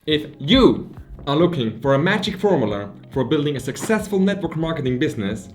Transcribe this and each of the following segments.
If you are looking for a magic formula for building a successful network marketing business,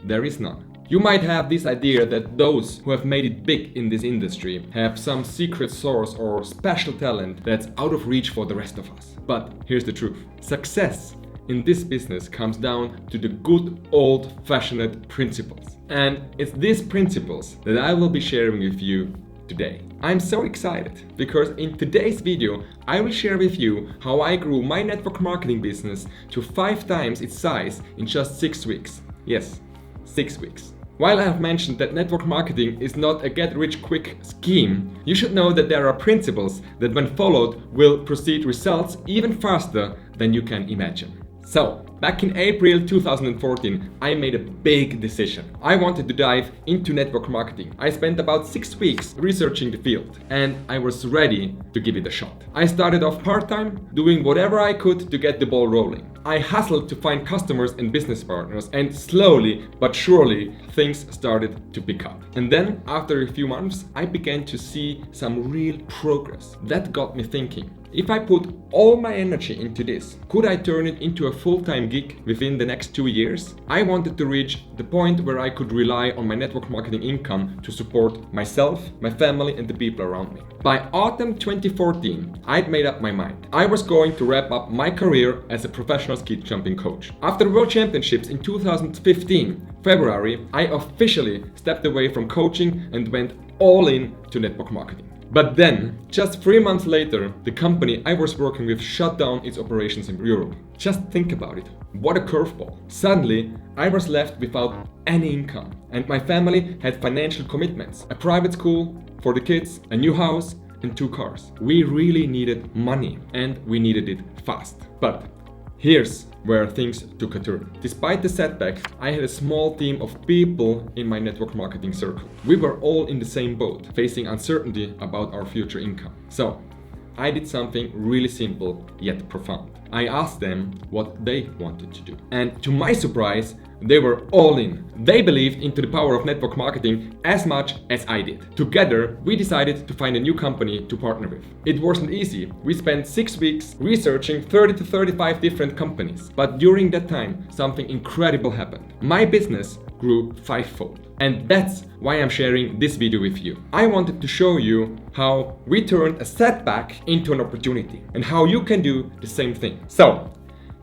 there is none. You might have this idea that those who have made it big in this industry have some secret source or special talent that's out of reach for the rest of us. But here's the truth. Success in this business comes down to the good old-fashioned principles. And it's these principles that I will be sharing with you today. I'm so excited because in today's video I will share with you how I grew my network marketing business to 5 times its size in just 6 weeks. Yes, 6 weeks. While I have mentioned that network marketing is not a get-rich-quick scheme, you should know that there are principles that when followed will precede results even faster than you can imagine. So, back in April 2014, I made a big decision. I wanted to dive into network marketing. I spent about 6 weeks researching the field and I was ready to give it a shot. I started off part-time, doing whatever I could to get the ball rolling. I hustled to find customers and business partners, and slowly but surely things started to pick up. And then, after a few months, I began to see some real progress. That got me thinking. If I put all my energy into this, could I turn it into a full-time gig within the next 2 years? I wanted to reach the point where I could rely on my network marketing income to support myself, my family, and the people around me. By autumn 2014, I'd made up my mind. I was going to wrap up my career as a professional ski jumping coach. After World Championships in 2015, February, I officially stepped away from coaching and went all in to network marketing. But then, just 3 months later, the company I was working with shut down its operations in Europe. Just think about it. What a curveball. Suddenly, I was left without any income. And my family had financial commitments. A private school for the kids, a new house, and 2 cars. We really needed money, and we needed it fast. But here's where things took a turn. Despite the setback, I had a small team of people in my network marketing circle. We were all in the same boat, facing uncertainty about our future income. So, I did something really simple yet profound. I asked them what they wanted to do. And to my surprise, they were all in. They believed into the power of network marketing as much as I did. Together, we decided to find a new company to partner with. It wasn't easy. We spent 6 weeks researching 30 to 35 different companies. But during that time, something incredible happened. My business grew 5-fold. And that's why I'm sharing this video with you. I wanted to show you how we turned a setback into an opportunity and how you can do the same thing. So,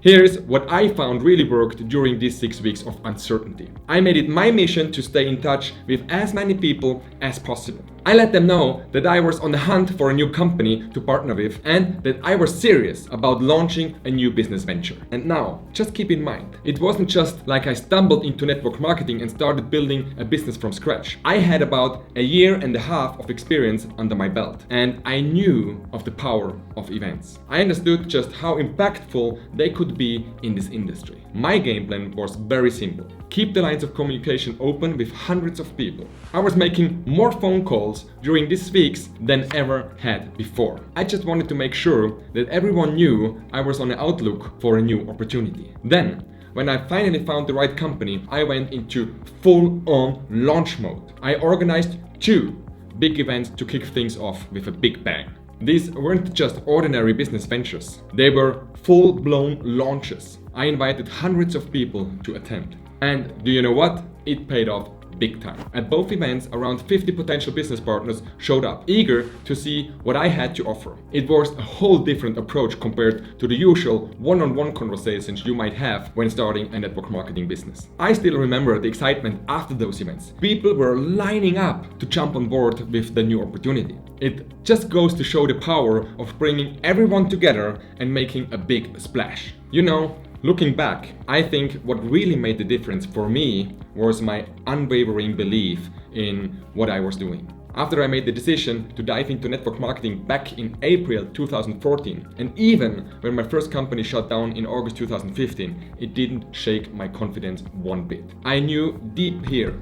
here's what I found really worked during these 6 weeks of uncertainty. I made it my mission to stay in touch with as many people as possible. I let them know that I was on the hunt for a new company to partner with and that I was serious about launching a new business venture. And now, just keep in mind, it wasn't just like I stumbled into network marketing and started building a business from scratch. I had about 1.5 years of experience under my belt, and I knew of the power of events. I understood just how impactful they could be in this industry. My game plan was very simple. Keep the lines of communication open with hundreds of people. I was making more phone calls during these weeks than ever had before. I just wanted to make sure that everyone knew I was on the outlook for a new opportunity. Then, when I finally found the right company, I went into full-on launch mode. I organized 2 big events to kick things off with a big bang. These weren't just ordinary business ventures. They were full-blown launches. I invited hundreds of people to attend. And do you know what? It paid off big time. At both events, around 50 potential business partners showed up, eager to see what I had to offer. It was a whole different approach compared to the usual one-on-one conversations you might have when starting a network marketing business. I still remember the excitement after those events. People were lining up to jump on board with the new opportunity. It just goes to show the power of bringing everyone together and making a big splash. You know, looking back, I think what really made the difference for me was my unwavering belief in what I was doing. After I made the decision to dive into network marketing back in April 2014, and even when my first company shut down in August 2015, it didn't shake my confidence one bit. I knew deep here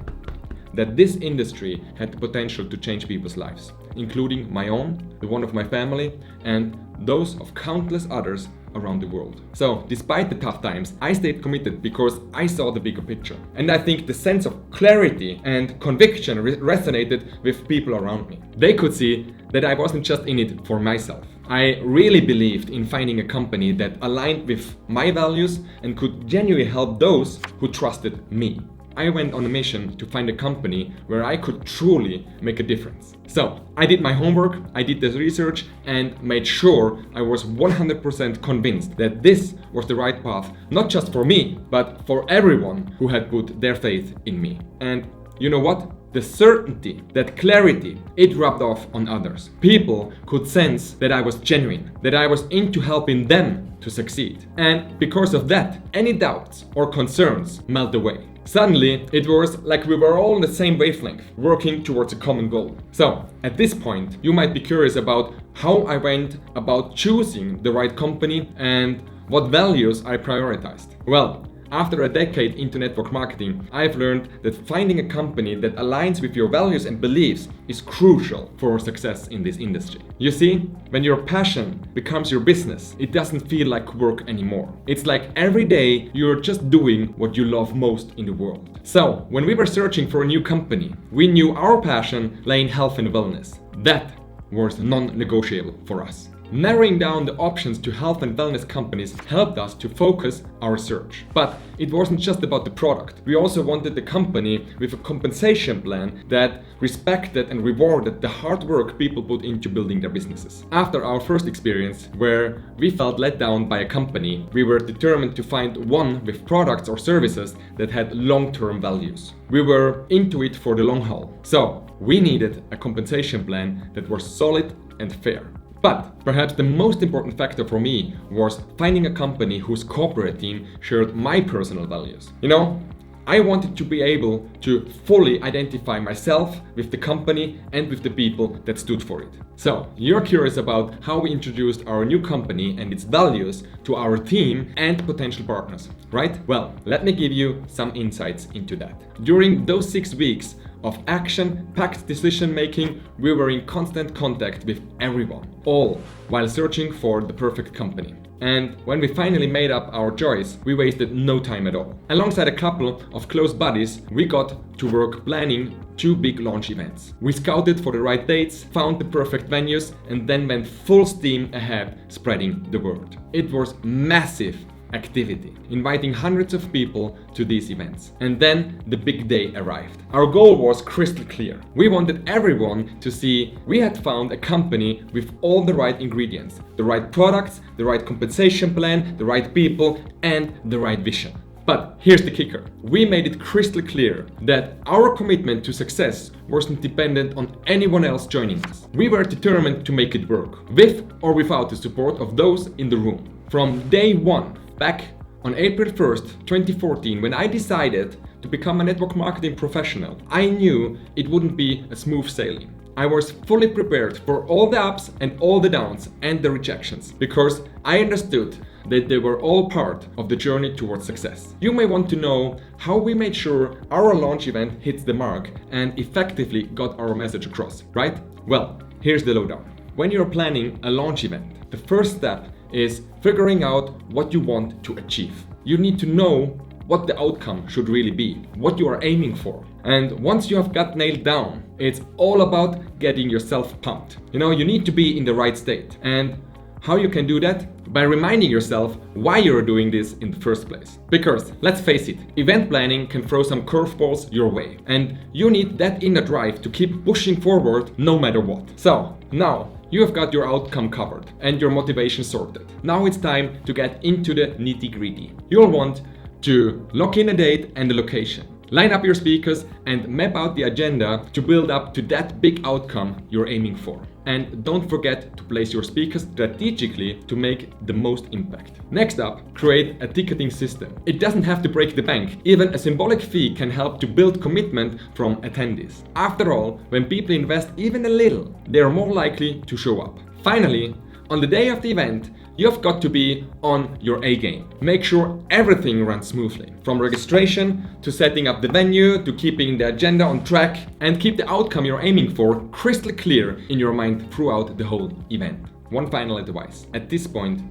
that this industry had the potential to change people's lives, including my own, the one of my family, and those of countless others around the world. So, despite the tough times, I stayed committed because I saw the bigger picture. And I think the sense of clarity and conviction resonated with people around me. They could see that I wasn't just in it for myself. I really believed in finding a company that aligned with my values and could genuinely help those who trusted me. I went on a mission to find a company where I could truly make a difference. So I did my homework, I did the research, and made sure I was 100% convinced that this was the right path, not just for me, but for everyone who had put their faith in me. And you know what? The certainty, that clarity, it rubbed off on others. People could sense that I was genuine, that I was into helping them to succeed. And because of that, any doubts or concerns melt away. Suddenly, it was like we were all on the same wavelength, working towards a common goal. So, at this point, you might be curious about how I went about choosing the right company and what values I prioritized. Well, after a decade into network marketing, I've learned that finding a company that aligns with your values and beliefs is crucial for success in this industry. You see, when your passion becomes your business, it doesn't feel like work anymore. It's like every day you're just doing what you love most in the world. So, when we were searching for a new company, we knew our passion lay in health and wellness. That was non-negotiable for us. Narrowing down the options to health and wellness companies helped us to focus our search. But it wasn't just about the product. We also wanted a company with a compensation plan that respected and rewarded the hard work people put into building their businesses. After our first experience, where we felt let down by a company, we were determined to find one with products or services that had long-term values. We were into it for the long haul. So we needed a compensation plan that was solid and fair. But perhaps the most important factor for me was finding a company whose corporate team shared my personal values. You know, I wanted to be able to fully identify myself with the company and with the people that stood for it. So, you're curious about how we introduced our new company and its values to our team and potential partners, right? Well, let me give you some insights into that. During those 6 weeks of action-packed decision-making, we were in constant contact with everyone, all while searching for the perfect company. And when we finally made up our choice, we wasted no time at all. Alongside a couple of close buddies, we got to work planning 2 big launch events. We scouted for the right dates, found the perfect venues, and then went full steam ahead spreading the word. It was massive activity, inviting hundreds of people to these events. And then the big day arrived. Our goal was crystal clear. We wanted everyone to see we had found a company with all the right ingredients, the right products, the right compensation plan, the right people, and the right vision. But here's the kicker. We made it crystal clear that our commitment to success wasn't dependent on anyone else joining us. We were determined to make it work, with or without the support of those in the room. From day one, back on April 1st, 2014, when I decided to become a network marketing professional, I knew it wouldn't be a smooth sailing. I was fully prepared for all the ups and all the downs and the rejections, because I understood that they were all part of the journey towards success. You may want to know how we made sure our launch event hits the mark and effectively got our message across, right? Well, here's the lowdown. When you're planning a launch event, the first step is figuring out what you want to achieve. You need to know what the outcome should really be, what you are aiming for. And once you have got nailed down, it's all about getting yourself pumped. You know, you need to be in the right state. And how you can do that? By reminding yourself why you're doing this in the first place. Because, let's face it, event planning can throw some curveballs your way. And you need that inner drive to keep pushing forward no matter what. So, now, you have got your outcome covered and your motivation sorted. Now it's time to get into the nitty-gritty. You'll want to lock in a date and a location. Line up your speakers and map out the agenda to build up to that big outcome you're aiming for. And don't forget to place your speakers strategically to make the most impact. Next up, create a ticketing system. It doesn't have to break the bank. Even a symbolic fee can help to build commitment from attendees. After all, when people invest even a little, they are more likely to show up. Finally, on the day of the event, you've got to be on your A game. Make sure everything runs smoothly, from registration to setting up the venue to keeping the agenda on track, and keep the outcome you're aiming for crystal clear in your mind throughout the whole event. One final advice. At this point,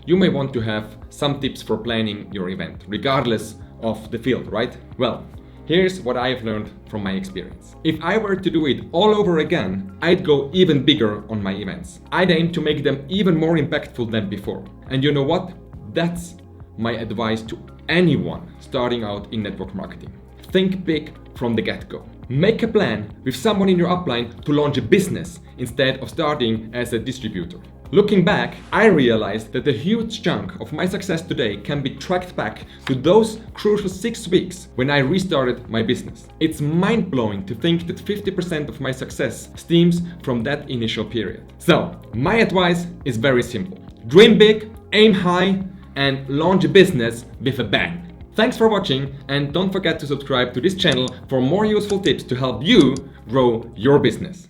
you may want to have some tips for planning your event, regardless of the field, right? Well, Here's what I have learned from my experience. If I were to do it all over again, I'd go even bigger on my events. I'd aim to make them even more impactful than before. And you know what? That's my advice to anyone starting out in network marketing. Think big from the get-go. Make a plan with someone in your upline to launch a business instead of starting as a distributor. Looking back, I realized that a huge chunk of my success today can be tracked back to those crucial 6 weeks when I restarted my business. It's mind-blowing to think that 50% of my success stems from that initial period. So, my advice is very simple. Dream big, aim high, and launch a business with a bang. Thanks for watching, and don't forget to subscribe to this channel for more useful tips to help you grow your business.